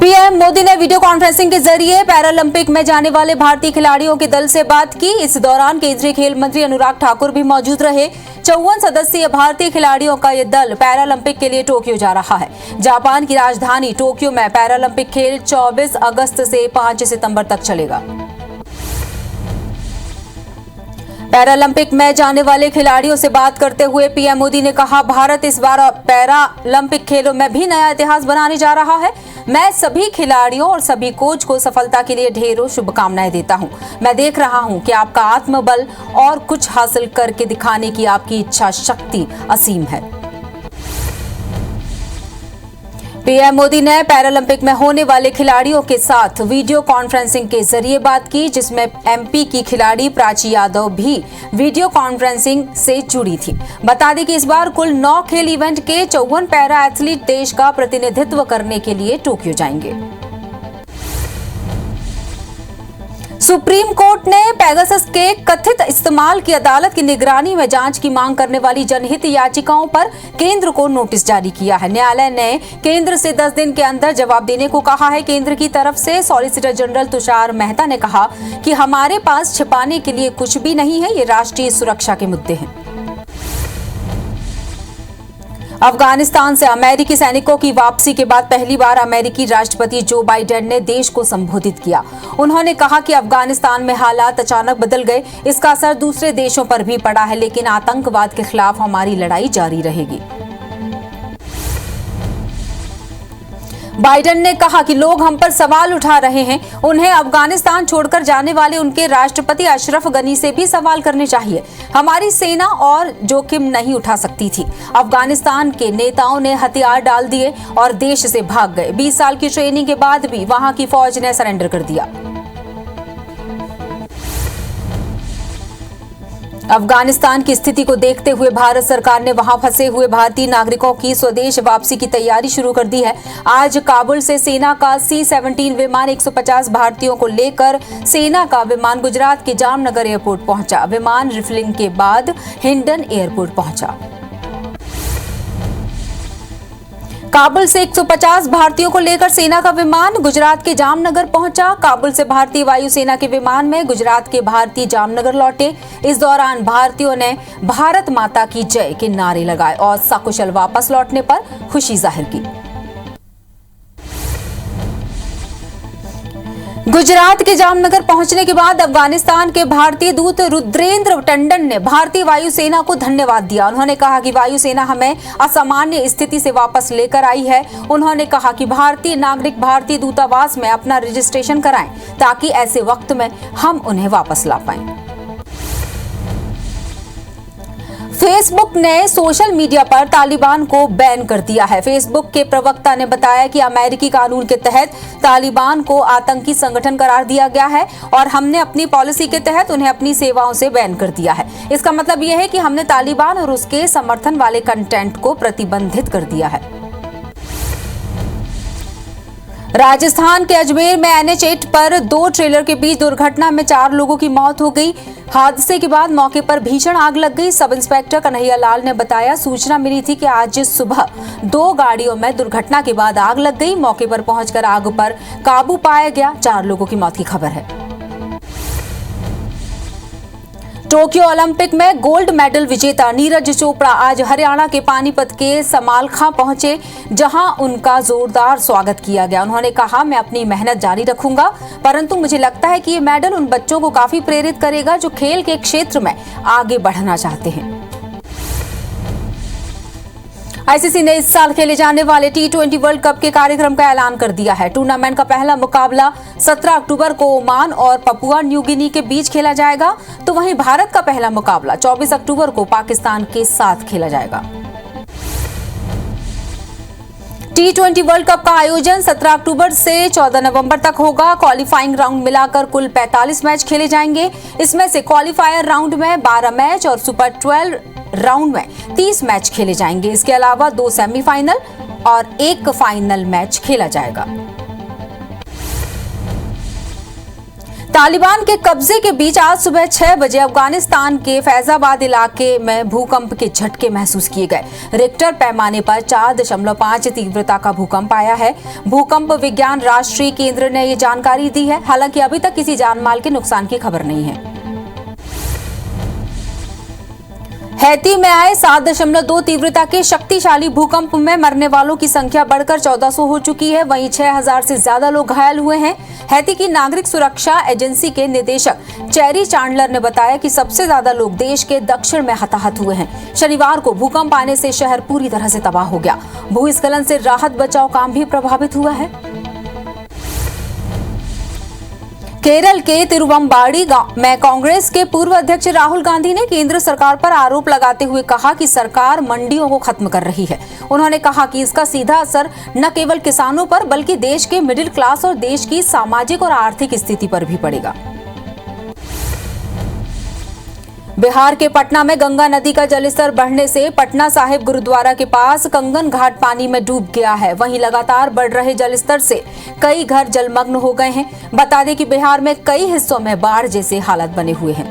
PM Modi ने video conferencing के जरिए पैरालंपिक में जाने वाले भारतीय खिलाड़ियों के दल से बात की। इस दौरान केंद्रीय खेल मंत्री अनुराग ठाकुर भी मौजूद रहे। 54 सदस्यीय भारतीय खिलाड़ियों का ये दल पैरालंपिक के लिए टोक्यो जा रहा है। जापान की राजधानी टोक्यो में पैरालंपिक खेल 24 अगस्त से 5 सितंबर तक चलेगा। पैरालंपिक में जाने वाले खिलाड़ियों से बात करते हुए पीएम मोदी ने कहा, भारत इस बार पैरालंपिक खेलों में भी नया इतिहास बनाने जा रहा है। मैं सभी खिलाड़ियों और सभी कोच को सफलता के लिए ढेरों शुभकामनाएं देता हूं। मैं देख रहा हूं कि आपका आत्मबल और कुछ हासिल करके दिखाने की आपकी इच्छा शक्ति असीम है। पीएम मोदी ने पैरालंपिक में होने वाले खिलाड़ियों के साथ वीडियो कॉन्फ्रेंसिंग के जरिए बात की, जिसमें एमपी की खिलाड़ी प्राची यादव भी वीडियो कॉन्फ्रेंसिंग से जुड़ी थी। बता दें कि इस बार कुल 9 खेल इवेंट के 54 पैरा एथलीट देश का प्रतिनिधित्व करने के लिए टोक्यो जाएंगे। सुप्रीम कोर्ट ने पेगासस के कथित इस्तेमाल की अदालत की निगरानी में जांच की मांग करने वाली जनहित याचिकाओं पर केंद्र को नोटिस जारी किया है। न्यायालय ने केंद्र से 10 दिन के अंदर जवाब देने को कहा है। केंद्र की तरफ से सॉलिसिटर जनरल तुषार मेहता ने कहा कि हमारे पास छिपाने के लिए कुछ भी नहीं है, ये राष्ट्रीय सुरक्षा के मुद्दे हैं। अफगानिस्तान से अमेरिकी सैनिकों की वापसी के बाद पहली बार अमेरिकी राष्ट्रपति जो बाइडेन ने देश को संबोधित किया। उन्होंने कहा कि अफगानिस्तान में हालात अचानक बदल गए, इसका असर दूसरे देशों पर भी पड़ा है, लेकिन आतंकवाद के खिलाफ हमारी लड़ाई जारी रहेगी। बाइडेन ने कहा कि लोग हम पर सवाल उठा रहे हैं, उन्हें अफगानिस्तान छोड़कर जाने वाले उनके राष्ट्रपति अशरफ गनी से भी सवाल करने चाहिए। हमारी सेना और जोखिम नहीं उठा सकती थी। अफगानिस्तान के नेताओं ने हथियार डाल दिए और देश से भाग गए। 20 साल की ट्रेनिंग के बाद भी वहां की फौज ने सरेंडर कर दिया। अफगानिस्तान की स्थिति को देखते हुए भारत सरकार ने वहां फंसे हुए भारतीय नागरिकों की स्वदेश वापसी की तैयारी शुरू कर दी है। आज काबुल से सेना का C-17 विमान 150 भारतीयों को लेकर सेना का विमान गुजरात के जामनगर एयरपोर्ट पहुंचा। विमान रिफिलिंग के बाद हिंडन एयरपोर्ट पहुंचा। काबुल से 150 भारतीयों को लेकर सेना का विमान गुजरात के जामनगर पहुंचा। काबुल से भारतीय वायुसेना के विमान में गुजरात के भारतीय जामनगर लौटे। इस दौरान भारतीयों ने भारत माता की जय के नारे लगाए और सकुशल वापस लौटने पर खुशी जाहिर की। गुजरात के जामनगर पहुंचने के बाद अफगानिस्तान के भारतीय दूत रुद्रेंद्र टंडन ने भारतीय वायुसेना को धन्यवाद दिया। उन्होंने कहा कि वायुसेना हमें असामान्य स्थिति से वापस लेकर आई है। उन्होंने कहा कि भारतीय नागरिक भारतीय दूतावास में अपना रजिस्ट्रेशन कराएं ताकि ऐसे वक्त में हम उन्हें वापस ला पाएं। फेसबुक ने सोशल मीडिया पर तालिबान को बैन कर दिया है। फेसबुक के प्रवक्ता ने बताया कि अमेरिकी कानून के तहत तालिबान को आतंकी संगठन करार दिया गया है और हमने अपनी पॉलिसी के तहत उन्हें अपनी सेवाओं से बैन कर दिया है। इसका मतलब यह है कि हमने तालिबान और उसके समर्थन वाले कंटेंट को प्रतिबंधित कर दिया है। राजस्थान के अजमेर में NH8 पर 2 ट्रेलर के बीच दुर्घटना में 4 लोगों की मौत हो गई। हादसे के बाद मौके पर भीषण आग लग गई। सब इंस्पेक्टर कन्हैया लाल ने बताया, सूचना मिली थी कि आज सुबह 2 गाड़ियों में दुर्घटना के बाद आग लग गई। मौके पर पहुंचकर आग पर काबू पाया गया। 4 लोगों की मौत की खबर है। टोक्यो ओलंपिक में गोल्ड मेडल विजेता नीरज चोपड़ा आज हरियाणा के पानीपत के समालखां पहुंचे, जहां उनका जोरदार स्वागत किया गया। उन्होंने कहा, मैं अपनी मेहनत जारी रखूंगा, परंतु मुझे लगता है कि ये मेडल उन बच्चों को काफी प्रेरित करेगा जो खेल के क्षेत्र में आगे बढ़ना चाहते हैं। आईसीसी ने इस साल खेले जाने वाले T20 वर्ल्ड कप के कार्यक्रम का ऐलान कर दिया है। टूर्नामेंट का पहला मुकाबला 17 अक्टूबर को ओमान और पपुआ न्यू गिनी के बीच खेला जाएगा, तो वहीं भारत का पहला मुकाबला 24 अक्टूबर को पाकिस्तान के साथ खेला जाएगा। T20 वर्ल्ड कप का आयोजन 17 अक्टूबर से 14 नवंबर तक होगा। क्वालिफाइंग राउंड मिलाकर कुल 45 मैच खेले जाएंगे। इसमें से क्वालिफायर राउंड में 12 मैच और सुपर 12 राउंड में 30 मैच खेले जाएंगे। इसके अलावा 2 सेमीफाइनल और 1 फाइनल मैच खेला जाएगा। तालिबान के कब्जे के बीच आज सुबह 6 बजे अफगानिस्तान के फैजाबाद इलाके में भूकंप के झटके महसूस किए गए। रिक्टर पैमाने पर 4.5 तीव्रता का भूकंप आया है। भूकंप विज्ञान राष्ट्रीय केंद्र ने ये जानकारी दी है। हालांकि अभी तक किसी जानमाल के नुकसान की खबर नहीं है। हैती में आए 7.2 तीव्रता के शक्तिशाली भूकंप में मरने वालों की संख्या बढ़कर 1400 हो चुकी है। वहीं 6000 से ज्यादा लोग घायल हुए हैं। हैती की नागरिक सुरक्षा एजेंसी के निदेशक चेरी चांडलर ने बताया कि सबसे ज्यादा लोग देश के दक्षिण में हताहत हुए हैं। शनिवार को भूकंप आने से शहर पूरी तरह से तबाह हो गया। भूस्खलन से राहत बचाव काम भी प्रभावित हुआ है। केरल के तिरुवंबाड़ी में कांग्रेस के पूर्व अध्यक्ष राहुल गांधी ने केंद्र सरकार पर आरोप लगाते हुए कहा कि सरकार मंडियों को खत्म कर रही है। उन्होंने कहा कि इसका सीधा असर न केवल किसानों पर बल्कि देश के मिडिल क्लास और देश की सामाजिक और आर्थिक स्थिति पर भी पड़ेगा। बिहार के पटना में गंगा नदी का जलस्तर बढ़ने से पटना साहिब गुरुद्वारा के पास कंगन घाट पानी में डूब गया है। वहीं लगातार बढ़ रहे जलस्तर से कई घर जलमग्न हो गए हैं। बता दें कि बिहार में कई हिस्सों में बाढ़ जैसे हालात बने हुए हैं।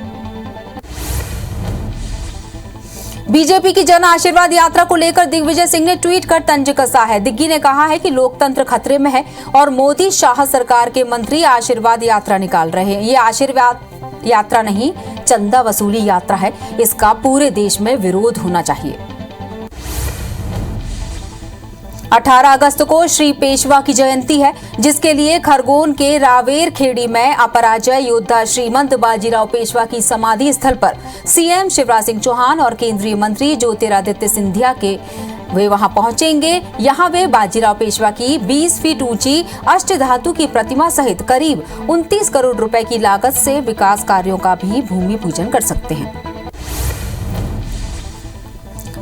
बीजेपी की जन आशीर्वाद यात्रा को लेकर दिग्विजय सिंह ने ट्वीट कर तंज कसा है। दिग्गी ने कहा है कि लोकतंत्र खतरे में है और मोदी शाह सरकार के मंत्री आशीर्वाद यात्रा निकाल रहे हैं। ये आशीर्वाद यात्रा नहीं, चंदा वसूली यात्रा है। इसका पूरे देश में विरोध होना चाहिए। 18 अगस्त को श्री पेशवा की जयंती है, जिसके लिए खरगोन के रावेर खेड़ी में अपराजय योद्धा श्रीमंत बाजीराव पेशवा की समाधि स्थल पर सीएम शिवराज सिंह चौहान और केंद्रीय मंत्री ज्योतिरादित्य सिंधिया वे वहां पहुंचेंगे। यहां वे बाजीराव पेशवा की 20 फीट ऊंची अष्टधातु की प्रतिमा सहित करीब 29 करोड़ रुपए की लागत से विकास कार्यों का भी भूमि पूजन कर सकते हैं।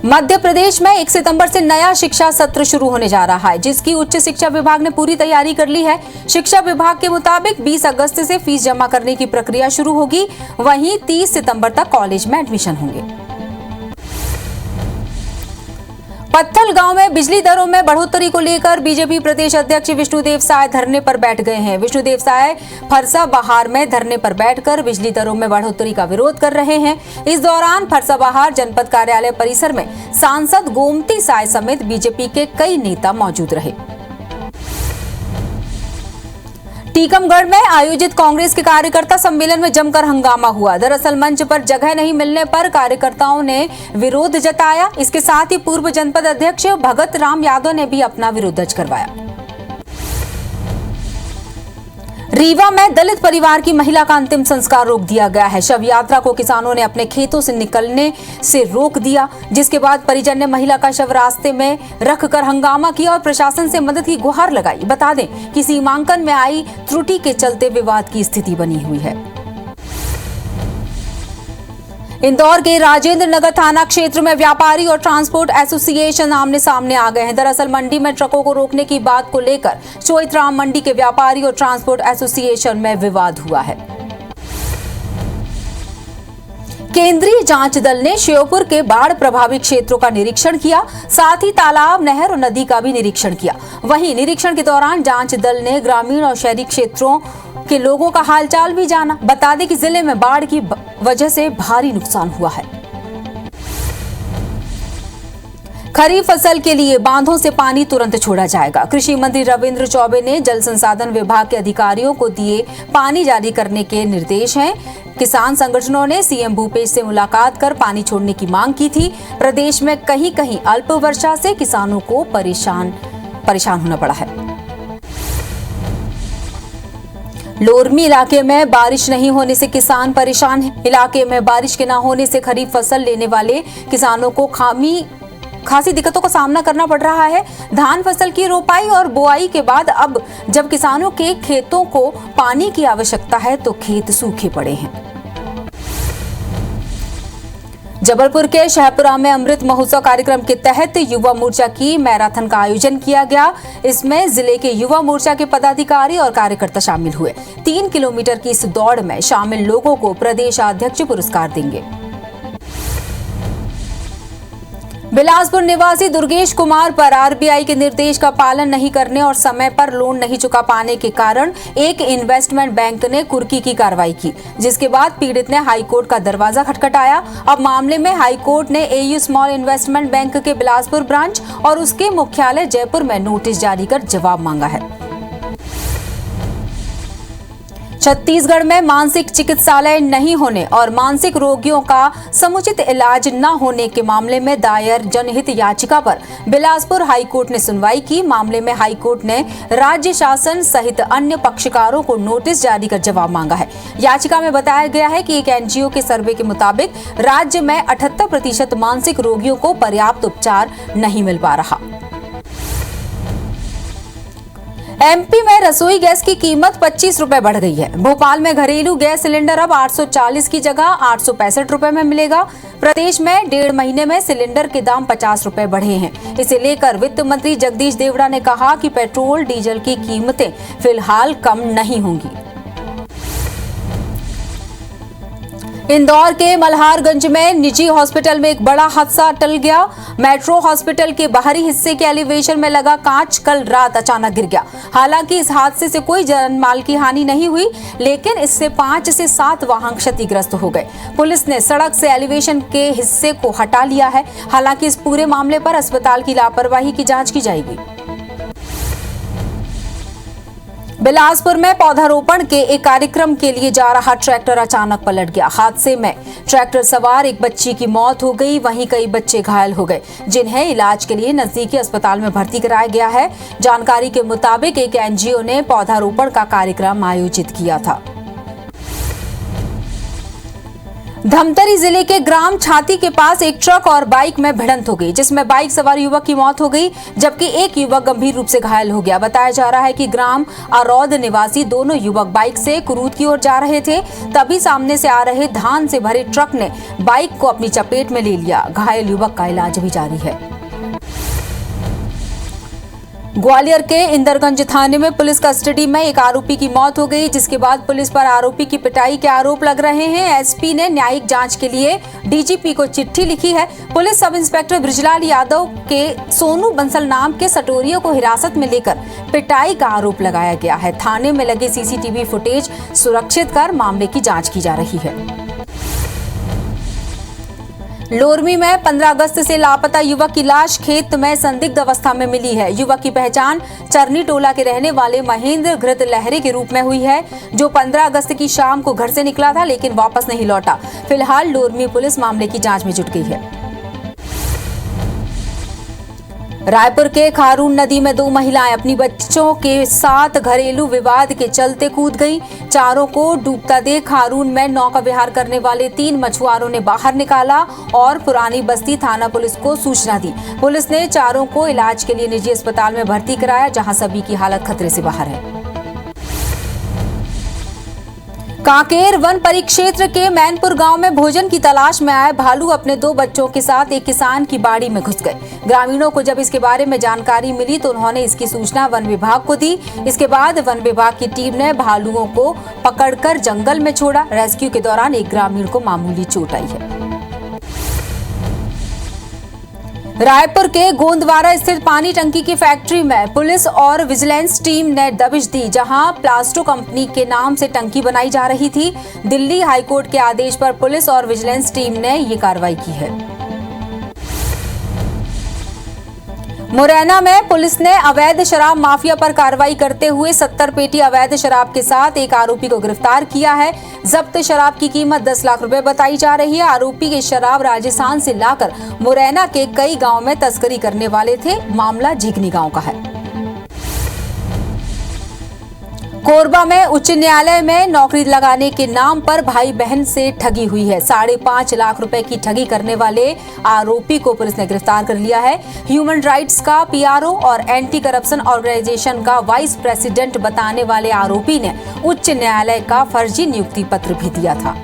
मध्य प्रदेश में 1 सितंबर से नया शिक्षा सत्र शुरू होने जा रहा है, जिसकी उच्च शिक्षा विभाग ने पूरी तैयारी कर ली है। शिक्षा विभाग के मुताबिक 20 अगस्त से फीस जमा करने की प्रक्रिया शुरू होगी। वहीं 30 सितंबर तक कॉलेज में एडमिशन होंगे। पत्थल गांव में बिजली दरों में बढ़ोतरी को लेकर बीजेपी प्रदेश अध्यक्ष विष्णुदेव साय धरने पर बैठ गए हैं। विष्णुदेव साय फरसाबहार में धरने पर बैठकर बिजली दरों में बढ़ोतरी का विरोध कर रहे हैं। इस दौरान फरसाबहार जनपद कार्यालय परिसर में सांसद गोमती साय समेत बीजेपी के कई नेता मौजूद रहे। टीकमगढ़ में आयोजित कांग्रेस के कार्यकर्ता सम्मेलन में जमकर हंगामा हुआ। दरअसल मंच पर जगह नहीं मिलने पर कार्यकर्ताओं ने विरोध जताया। इसके साथ ही पूर्व जनपद अध्यक्ष भगत राम यादव ने भी अपना विरोध दर्ज करवाया। रीवा में दलित परिवार की महिला का अंतिम संस्कार रोक दिया गया है। शव यात्रा को किसानों ने अपने खेतों से निकलने से रोक दिया, जिसके बाद परिजन ने महिला का शव रास्ते में रखकर हंगामा किया और प्रशासन से मदद की गुहार लगाई। बता दें कि सीमांकन में आई त्रुटि के चलते विवाद की स्थिति बनी हुई है। इंदौर के राजेंद्र नगर थाना क्षेत्र में व्यापारी और ट्रांसपोर्ट एसोसिएशन आमने सामने आ गए हैं। दरअसल मंडी में ट्रकों को रोकने की बात को लेकर चोइथराम मंडी के व्यापारी और ट्रांसपोर्ट एसोसिएशन में विवाद हुआ है। केंद्रीय जांच दल ने श्योपुर के बाढ़ प्रभावित क्षेत्रों का निरीक्षण किया, साथ ही तालाब, नहर और नदी का भी निरीक्षण किया। वहीं निरीक्षण के दौरान जांच दल ने ग्रामीण और शहरी क्षेत्रों के लोगों का हालचाल भी जाना। बता दें कि जिले में बाढ़ की वजह से भारी नुकसान हुआ है। खरीफ फसल के लिए बांधों से पानी तुरंत छोड़ा जाएगा। कृषि मंत्री रविंद्र चौबे ने जल संसाधन विभाग के अधिकारियों को दिए पानी जारी करने के निर्देश हैं। किसान संगठनों ने सीएम भूपेश से मुलाकात कर पानी छोड़ने की मांग की थी। प्रदेश में कहीं कहीं अल्प वर्षा से किसानों को परेशान होना पड़ा है। लोरमी इलाके में बारिश नहीं होने से किसान परेशान हैं। इलाके में बारिश के न होने से खरीफ फसल लेने वाले किसानों को खासी दिक्कतों का सामना करना पड़ रहा है। धान फसल की रोपाई और बुआई के बाद अब जब किसानों के खेतों को पानी की आवश्यकता है तो खेत सूखे पड़े हैं। जबलपुर के शहपुरा में अमृत महोत्सव कार्यक्रम के तहत युवा मोर्चा की मैराथन का आयोजन किया गया। इसमें जिले के युवा मोर्चा के पदाधिकारी और कार्यकर्ता शामिल हुए। 3 किलोमीटर की इस दौड़ में शामिल लोगों को प्रदेश अध्यक्ष पुरस्कार देंगे। बिलासपुर निवासी दुर्गेश कुमार पर आरबीआई के निर्देश का पालन नहीं करने और समय पर लोन नहीं चुका पाने के कारण एक इन्वेस्टमेंट बैंक ने कुर्की की कार्रवाई की, जिसके बाद पीड़ित ने हाईकोर्ट का दरवाजा खटखटाया। अब मामले में हाईकोर्ट ने एयू स्मॉल इन्वेस्टमेंट बैंक के बिलासपुर ब्रांच और उसके मुख्यालय जयपुर में नोटिस जारी कर जवाब मांगा है। छत्तीसगढ़ में मानसिक चिकित्सालय नहीं होने और मानसिक रोगियों का समुचित इलाज न होने के मामले में दायर जनहित याचिका पर बिलासपुर हाईकोर्ट ने सुनवाई की। मामले में हाईकोर्ट ने राज्य शासन सहित अन्य पक्षकारों को नोटिस जारी कर जवाब मांगा है। याचिका में बताया गया है कि एक एनजीओ के सर्वे के मुताबिक राज्य में 78% मानसिक रोगियों को पर्याप्त उपचार नहीं मिल पा रहा। एमपी में रसोई गैस की कीमत 25 रुपए बढ़ गई है। भोपाल में घरेलू गैस सिलेंडर अब 840 की जगह 865 रुपए में मिलेगा। प्रदेश में 1.5 महीने में सिलेंडर के दाम 50 रुपए बढ़े हैं। इसे लेकर वित्त मंत्री जगदीश देवड़ा ने कहा कि पेट्रोल डीजल की कीमतें फिलहाल कम नहीं होंगी। इंदौर के मल्हारगंज में निजी हॉस्पिटल में एक बड़ा हादसा टल गया। मेट्रो हॉस्पिटल के बाहरी हिस्से के एलिवेशन में लगा कांच कल रात अचानक गिर गया। हालांकि इस हादसे से कोई जान माल की हानि नहीं हुई, लेकिन इससे 5 से 7 वाहन क्षतिग्रस्त हो गए। पुलिस ने सड़क से एलिवेशन के हिस्से को हटा लिया है। हालांकि इस पूरे मामले पर अस्पताल की लापरवाही की जांच की जाएगी। बिलासपुर में पौधारोपण के एक कार्यक्रम के लिए जा रहा ट्रैक्टर अचानक पलट गया। हादसे में ट्रैक्टर सवार एक बच्ची की मौत हो गई, वहीं कई बच्चे घायल हो गए, जिन्हें इलाज के लिए नजदीकी अस्पताल में भर्ती कराया गया है। जानकारी के मुताबिक एक एनजीओ ने पौधारोपण का कार्यक्रम आयोजित किया था। धमतरी जिले के ग्राम छाती के पास एक ट्रक और बाइक में भिड़ंत हो गई, जिसमें बाइक सवार युवक की मौत हो गई, जबकि एक युवक गंभीर रूप से घायल हो गया। बताया जा रहा है कि ग्राम अरौद निवासी दोनों युवक बाइक से कुरूद की ओर जा रहे थे, तभी सामने से आ रहे धान से भरे ट्रक ने बाइक को अपनी चपेट में ले लिया। घायल युवक का इलाज भी जारी है। ग्वालियर के इंदरगंज थाने में पुलिस कस्टडी में एक आरोपी की मौत हो गई, जिसके बाद पुलिस पर आरोपी की पिटाई के आरोप लग रहे हैं। एसपी ने न्यायिक जांच के लिए डीजीपी को चिट्ठी लिखी है। Police sub inspector Brijlal Yadav के सोनू बंसल नाम के सटोरियों को हिरासत में लेकर पिटाई का आरोप लगाया गया है। थाने में लगे सीसीटीवी फुटेज सुरक्षित कर मामले की जाँच की जा रही है। लोरमी में 15 अगस्त से लापता युवक की लाश खेत में संदिग्ध अवस्था में मिली है। युवक की पहचान चरनी टोला के रहने वाले महेंद्र घृत लहरे के रूप में हुई है, जो 15 अगस्त की शाम को घर से निकला था लेकिन वापस नहीं लौटा। फिलहाल लोरमी पुलिस मामले की जांच में जुट गई है। रायपुर के खारून नदी में 2 महिलाएं अपनी बच्चों के साथ घरेलू विवाद के चलते कूद गईं। चारों को डूबता देख खारून में नौका विहार करने वाले 3 मछुआरों ने बाहर निकाला और पुरानी बस्ती थाना पुलिस को सूचना दी। पुलिस ने चारों को इलाज के लिए निजी अस्पताल में भर्ती कराया, जहां सभी की हालत खतरे से बाहर है। कांकेर वन परिक्षेत्र के मैनपुर गांव में भोजन की तलाश में आए भालू अपने 2 बच्चों के साथ एक किसान की बाड़ी में घुस गए। ग्रामीणों को जब इसके बारे में जानकारी मिली तो उन्होंने इसकी सूचना वन विभाग को दी। इसके बाद वन विभाग की टीम ने भालुओं को पकड़कर जंगल में छोड़ा। रेस्क्यू के दौरान एक ग्रामीण को मामूली चोट आई है। रायपुर के गोंदवारा स्थित पानी टंकी की फैक्ट्री में पुलिस और विजिलेंस टीम ने दबिश दी, जहां प्लास्टो कंपनी के नाम से टंकी बनाई जा रही थी। दिल्ली हाईकोर्ट के आदेश पर पुलिस और विजिलेंस टीम ने ये कार्रवाई की है। मुरैना में पुलिस ने अवैध शराब माफिया पर कार्रवाई करते हुए 70 पेटी अवैध शराब के साथ एक आरोपी को गिरफ्तार किया है। जब्त शराब की कीमत 10 लाख रुपए बताई जा रही है। आरोपी की शराब राजस्थान से लाकर मुरैना के कई गांव में तस्करी करने वाले थे। मामला झिकनी गांव का है। कोरबा में उच्च न्यायालय में नौकरी लगाने के नाम पर भाई बहन से ठगी हुई है। 5.5 लाख रुपए की ठगी करने वाले आरोपी को पुलिस ने गिरफ्तार कर लिया है। ह्यूमन राइट्स का पीआरओ और एंटी करप्शन ऑर्गेनाइजेशन का वाइस प्रेसिडेंट बताने वाले आरोपी ने उच्च न्यायालय का फर्जी नियुक्ति पत्र भी दिया था।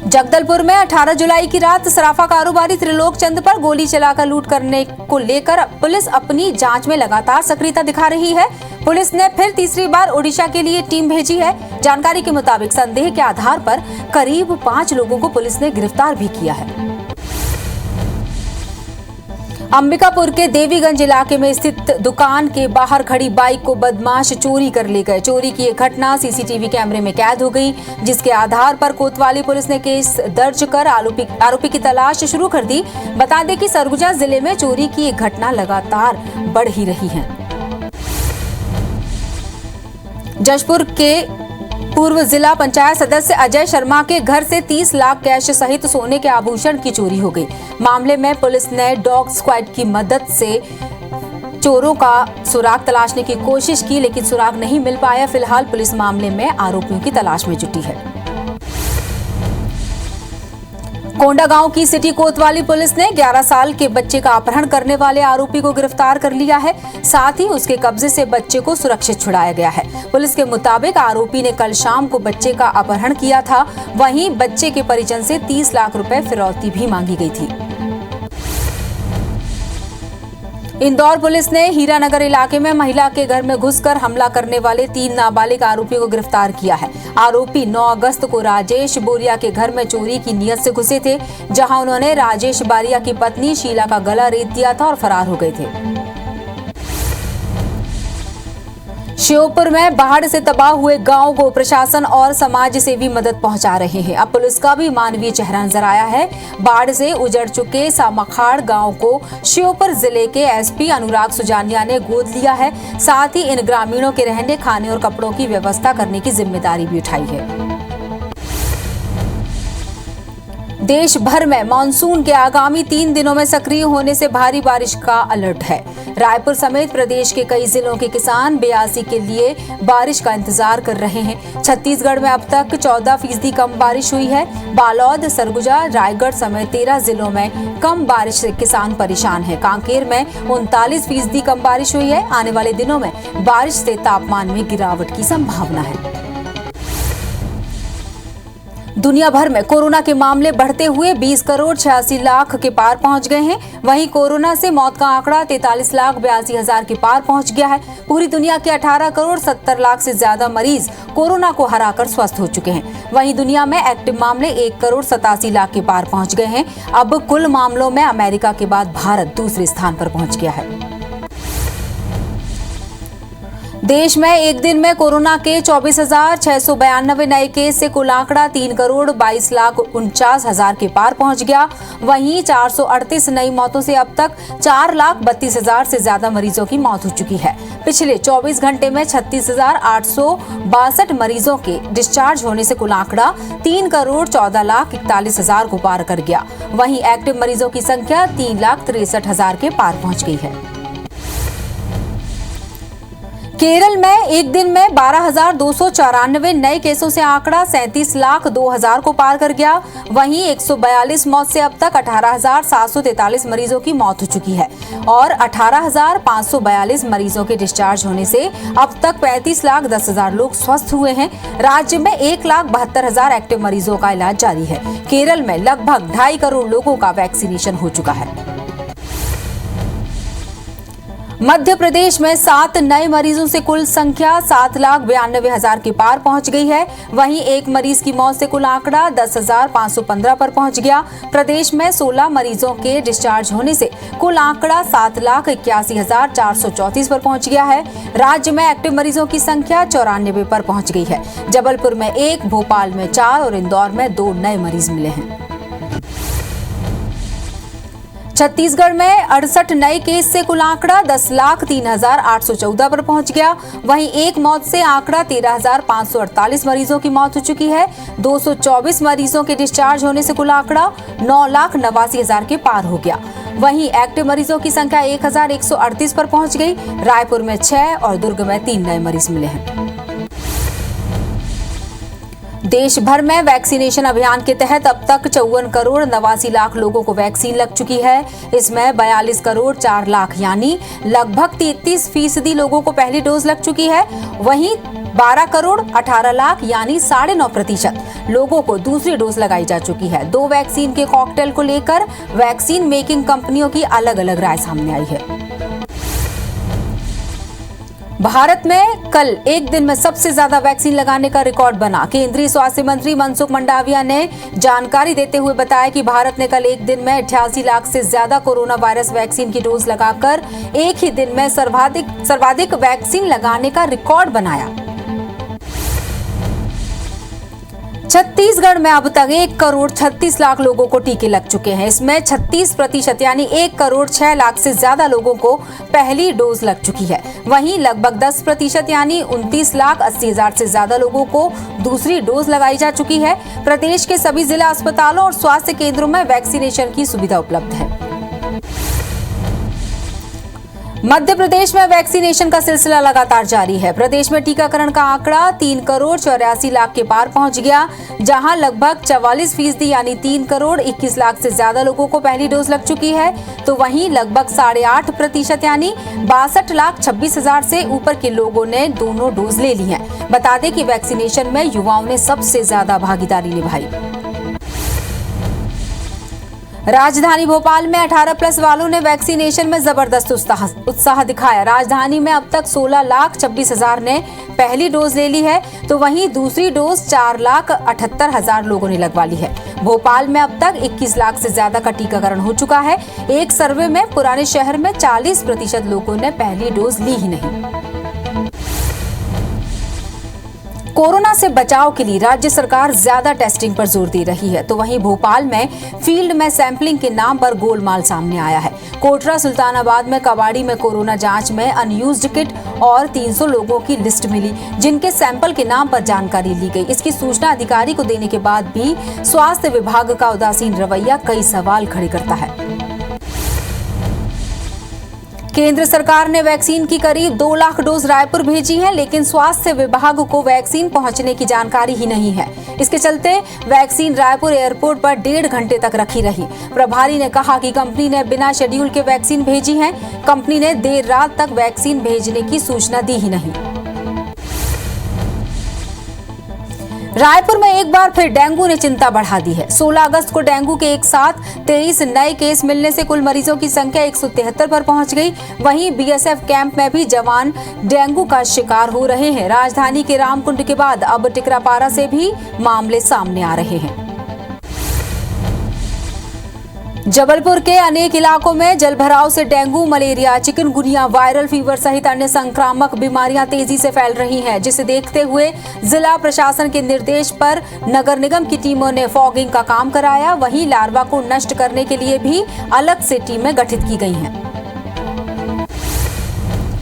जगदलपुर में 18 जुलाई की रात सराफा कारोबारी त्रिलोक चंद पर गोली चलाकर लूट करने को लेकर पुलिस अपनी जांच में लगातार सक्रियता दिखा रही है। पुलिस ने फिर तीसरी बार ओडिशा के लिए टीम भेजी है। जानकारी के मुताबिक संदेह के आधार पर करीब 5 लोगों को पुलिस ने गिरफ्तार भी किया है। अंबिकापुर के देवीगंज इलाके में स्थित दुकान के बाहर खड़ी बाइक को बदमाश चोरी कर ले गए। चोरी की एक घटना सीसीटीवी कैमरे में कैद हो गई, जिसके आधार पर कोतवाली पुलिस ने केस दर्ज कर आरोपी की तलाश शुरू कर दी। बता दें कि सरगुजा जिले में चोरी की एक घटना लगातार बढ़ ही रही है। जशपुर के पूर्व जिला पंचायत सदस्य अजय शर्मा के घर से 30 लाख कैश सहित सोने के आभूषण की चोरी हो गई। मामले में पुलिस ने डॉग स्क्वाड की मदद से चोरों का सुराग तलाशने की कोशिश की, लेकिन सुराग नहीं मिल पाया। फिलहाल पुलिस मामले में आरोपियों की तलाश में जुटी है। कोंडागांव की सिटी कोतवाली पुलिस ने 11 साल के बच्चे का अपहरण करने वाले आरोपी को गिरफ्तार कर लिया है। साथ ही उसके कब्जे से बच्चे को सुरक्षित छुड़ाया गया है। पुलिस के मुताबिक आरोपी ने कल शाम को बच्चे का अपहरण किया था। वहीं बच्चे के परिजन से 30 लाख रुपए फिरौती भी मांगी गई थी। इंदौर पुलिस ने हीरानगर इलाके में महिला के घर में घुसकर हमला करने वाले 3 नाबालिग आरोपियों को गिरफ्तार किया है। आरोपी 9 अगस्त को राजेश बोरिया के घर में चोरी की नियत से घुसे थे, जहां उन्होंने राजेश बारिया की पत्नी शीला का गला रेत दिया था और फरार हो गए थे। श्योपुर में बाढ़ से तबाह हुए गांव को प्रशासन और समाज सेवी मदद पहुंचा रहे हैं। अब पुलिस का भी मानवीय चेहरा नजर आया है। बाढ़ से उजड़ चुके सामखाड़ गांव को श्योपुर जिले के एसपी अनुराग सुजानिया ने गोद लिया है। साथ ही इन ग्रामीणों के रहने, खाने और कपड़ों की व्यवस्था करने की जिम्मेदारी भी उठाई है। देश भर में मानसून के आगामी 3 दिनों में सक्रिय होने से भारी बारिश का अलर्ट है। रायपुर समेत प्रदेश के कई जिलों के किसान बयासी के लिए बारिश का इंतजार कर रहे हैं। छत्तीसगढ़ में अब तक 14% कम बारिश हुई है। बालोद, सरगुजा, रायगढ़ समेत 13 जिलों में कम बारिश से किसान परेशान हैं। कांकेर में 39% कम बारिश हुई है। आने वाले दिनों में बारिश से तापमान में गिरावट की संभावना है। दुनिया भर में कोरोना के मामले बढ़ते हुए 20 करोड़ 86 लाख के पार पहुंच गए हैं। वहीं कोरोना से मौत का आंकड़ा 43 लाख 82 हजार के पार पहुंच गया है। पूरी दुनिया के 18 करोड़ 70 लाख से ज्यादा मरीज कोरोना को हराकर स्वस्थ हो चुके हैं। वहीं दुनिया में एक्टिव मामले 1 करोड़ 87 लाख के पार पहुंच गए हैं। अब कुल मामलों में अमेरिका के बाद भारत दूसरे स्थान पर पहुंच गया है। देश में एक दिन में कोरोना के 24,692 नए केस से कुल आंकड़ा 3 करोड़ 22 लाख 49 हजार के पार पहुंच गया। वहीं 438 नई मौतों से अब तक 4 लाख 32 हजार से ज्यादा मरीजों की मौत हो चुकी है। पिछले 24 घंटे में 36,862 मरीजों के डिस्चार्ज होने से कुल आंकड़ा 3 करोड़ 14 लाख 41 हजार को पार कर गया। वहीं एक्टिव मरीजों की संख्या 3 लाख 63 हजार के पार पहुंच गई है। केरल में एक दिन में 12,294 नए केसों से आंकड़ा 37 लाख 2 हजार को पार कर गया। वहीं 142 मौत से अब तक 18,743 मरीजों की मौत हो चुकी है और 18,542 मरीजों के डिस्चार्ज होने से अब तक 35 लाख 10 हजार लोग स्वस्थ हुए हैं। राज्य में 1 लाख 72 हजार एक्टिव मरीजों का इलाज जारी है। केरल में लगभग 2.5 करोड़ लोगों का वैक्सीनेशन हो चुका है। मध्य प्रदेश में 7 नए मरीजों से कुल संख्या 7 लाख 92 हजार के पार पहुंच गई है। वहीं एक मरीज की मौत से कुल आंकड़ा 10,515 पर पहुंच गया। प्रदेश में 16 मरीजों के डिस्चार्ज होने से कुल आंकड़ा 7 लाख 81 हजार 434 पर पहुंच गया है। राज्य में एक्टिव मरीजों की संख्या 94 पर पहुंच गई है। जबलपुर में 1, भोपाल में 4 और इंदौर में 2 नए मरीज मिले हैं। छत्तीसगढ़ में 68 नए केस से कुल आंकड़ा 10 लाख 3 हजार 814 पर पहुंच गया। वहीं एक मौत से आंकड़ा 13,548 मरीजों की मौत हो चुकी है। 224 मरीजों के डिस्चार्ज होने से कुल आंकड़ा 9 लाख 89 हजार के पार हो गया। वहीं एक्टिव मरीजों की संख्या 1,138 पर पहुंच गई। रायपुर में 6 और दुर्ग में 3 नए मरीज मिले हैं। देश भर में वैक्सीनेशन अभियान के तहत अब तक 54 करोड़ 89 लाख लोगों को वैक्सीन लग चुकी है। इसमें 42 करोड़ 4 लाख यानी लगभग 33% लोगों को पहली डोज लग चुकी है। वहीं 12 करोड़ 18 लाख यानी 9.5% लोगों को दूसरी डोज लगाई जा चुकी है। 2 वैक्सीन के कॉकटेल को लेकर वैक्सीन मेकिंग कंपनियों की अलग अलग राय सामने आई है। भारत में कल एक दिन में सबसे ज्यादा वैक्सीन लगाने का रिकॉर्ड बना। केंद्रीय स्वास्थ्य मंत्री मनसुख मंडाविया ने जानकारी देते हुए बताया कि भारत ने कल एक दिन में 88 लाख से ज्यादा कोरोना वायरस वैक्सीन की डोज लगाकर एक ही दिन में सर्वाधिक वैक्सीन लगाने का रिकॉर्ड बनाया। छत्तीसगढ़ में अब तक 1,36,00,000 लोगों को टीके लग चुके हैं। इसमें 36% यानी 1,06,00,000 से ज्यादा लोगों को पहली डोज लग चुकी है। वहीं लगभग 10% यानी 29,80,000 से ज्यादा लोगों को दूसरी डोज लगाई जा चुकी है। प्रदेश के सभी जिला अस्पतालों और स्वास्थ्य केंद्रों में वैक्सीनेशन की सुविधा उपलब्ध है। मध्य प्रदेश में वैक्सीनेशन का सिलसिला लगातार जारी है। प्रदेश में टीकाकरण का आंकड़ा 3,84,00,000 के पार पहुंच गया, जहां लगभग 44% यानी 3,21,00,000 से ज्यादा लोगों को पहली डोज लग चुकी है, तो वहीं लगभग 8.5% यानी 62,26,000 से ऊपर के लोगों ने दोनों डोज ले ली है। बता दें कि वैक्सीनेशन में युवाओं ने सबसे ज्यादा भागीदारी निभाई। राजधानी भोपाल में 18+ वालों ने वैक्सीनेशन में जबरदस्त उत्साह दिखाया। राजधानी में अब तक 16,26,000 ने पहली डोज ले ली है, तो वहीं दूसरी डोज 4,78,000 लोगों ने लगवा ली है। भोपाल में अब तक 21 लाख से ज्यादा का टीकाकरण हो चुका है। एक सर्वे में पुराने शहर में 40% लोगों ने पहली डोज ली ही नहीं। कोरोना से बचाव के लिए राज्य सरकार ज्यादा टेस्टिंग पर जोर दे रही है, तो वहीं भोपाल में फील्ड में सैंपलिंग के नाम पर गोलमाल सामने आया है। कोटरा सुल्तानाबाद में कबाड़ी में कोरोना जांच में अनयूज्ड किट और 300 लोगों की लिस्ट मिली, जिनके सैंपल के नाम पर जानकारी ली गई। इसकी सूचना अधिकारी को देने के बाद भी स्वास्थ्य विभाग का उदासीन रवैया कई सवाल खड़े करता है। केंद्र सरकार ने वैक्सीन की करीब 2 लाख डोज रायपुर भेजी है, लेकिन स्वास्थ्य विभाग को वैक्सीन पहुंचने की जानकारी ही नहीं है। इसके चलते वैक्सीन रायपुर एयरपोर्ट पर 1.5 घंटे तक रखी रही। प्रभारी ने कहा कि कंपनी ने बिना शेड्यूल के वैक्सीन भेजी है। कंपनी ने देर रात तक वैक्सीन भेजने की सूचना दी ही नहीं। रायपुर में एक बार फिर डेंगू ने चिंता बढ़ा दी है। 16 अगस्त को डेंगू के एक साथ 23 नए केस मिलने से कुल मरीजों की संख्या 173 पर पहुंच गई। वहीं बीएसएफ कैंप में भी जवान डेंगू का शिकार हो रहे हैं। राजधानी के रामकुंड के बाद अब टिकरापारा से भी मामले सामने आ रहे हैं। जबलपुर के अनेक इलाकों में जलभराव से dengue, malaria, chikungunya, viral fever सहित अन्य संक्रामक बीमारियां तेजी से फैल रही हैं, जिसे देखते हुए जिला प्रशासन के निर्देश पर नगर निगम की टीमों ने फॉगिंग का काम कराया। वहीं लार्वा को नष्ट करने के लिए भी अलग से टीमें गठित की गई हैं।